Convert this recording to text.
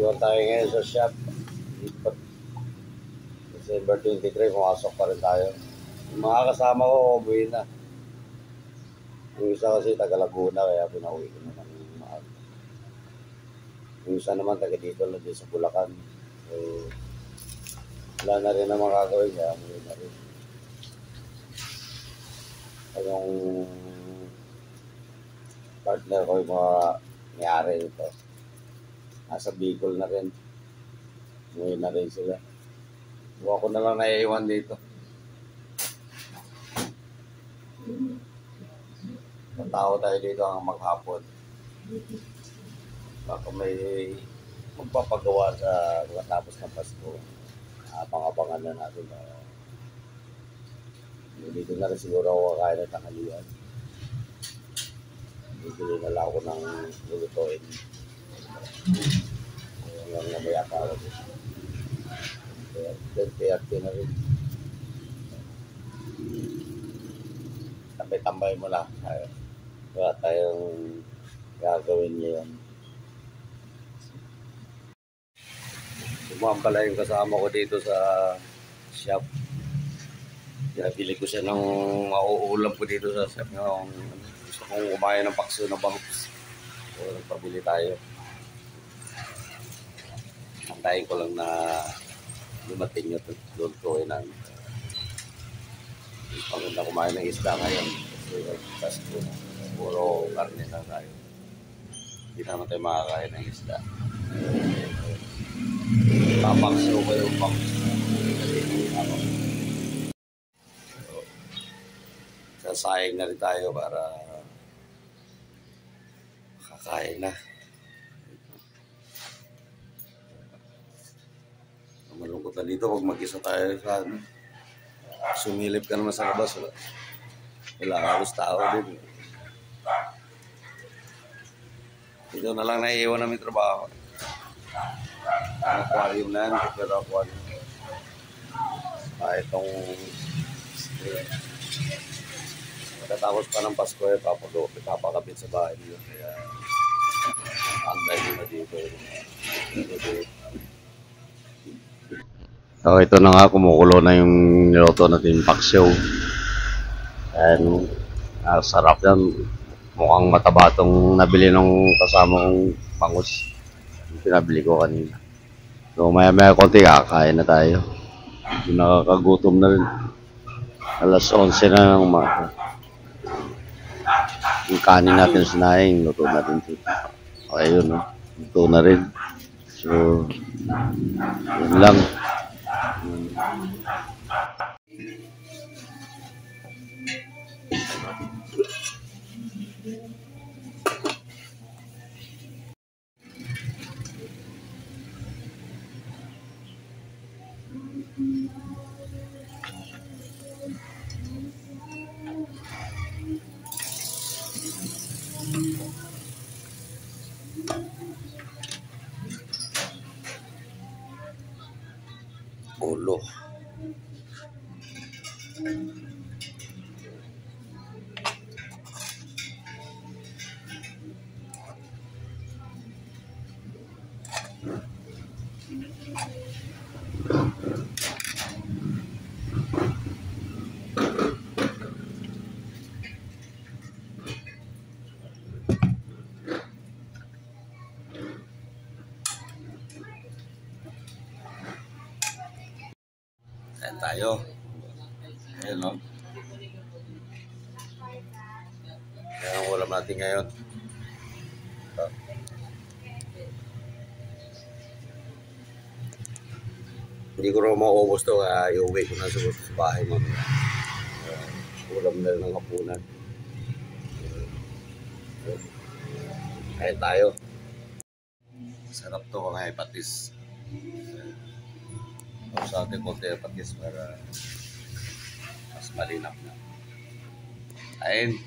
Iwan tayo ngayon sa shop. December 23, pumasok pa rin tayo. Yung mga kasama ko, umuwi na. Yung isa kasi taga Laguna, kaya pinauwi ko na ng maaga. Yung isa naman taga dito na din sa Bulacan. So, wala na rin na makagawin, kaya umuwi na rin. At yung partner ko, yung mga nangyari ito, nasa Bicol na rin. Umuwi na rin sila. So, ako na lang naiiwan dito. Tao tayo dito ang maghapon. Baka may magpapagawa sa matapos ng Pasko. Abang-abangan na natin. Dito na rin siguro ako kakain ng tanghalian. Bibili na lang ako ng lulutuin. Hanggang namaya pa ako dito. Kaya na rin. Tambay-tambay mo lang. Wala tayong gagawin ngayon. Sumama pala yung kasama ko dito sa shop. Kaya bili ko siya ng mauulam ko dito sa shop. Gusto kong kumain ng pakso na bangus. So, nagpabili tayo. Antayin ko lang na dumating yung lulutuin namin. Paganda kumain ng isda ngayon. Kasi Pasko na. Puro karne na tayo. Hindi naman tayo makakain ng isda. Papakso ko yung pakso. Sasayang na rin tayo para kakain na. Malungkot na dito pag mag-isa tayo sa sumilip ka naman sa labas. Wala halos tao din. Dito na lang naiiwan namin trabaho. Ang aquarium na yan, pero aquarium. Itong pagkatapos pa ng Pasko, papakabit sa bahay nila. Kaya anday nila dito. So, ito na nga, kumukulo na yung niluto natin paksiw. And sarap yan. Mukhang mataba itong nabili ng kasama kong bangus. Yung pinabili ko kanina. So maya konti kakain na tayo. Yung nakakagutom na rin. Alas 11 na ng umaga. Yung kanin natin sinaing, luto natin ito. Okay yun, no? Luto na rin. So yun lang. Ulo. Kain tayo. Ayan, no? Ayan ang ulam natin ngayon. Hindi ko rin maubos to, kaya iuwi ko na sa bahay mo. Ulam na rin ng hapunan. Kain tayo. Sarap to kung may patis. Sa ating konti yung patis para mas malinap na. Kain.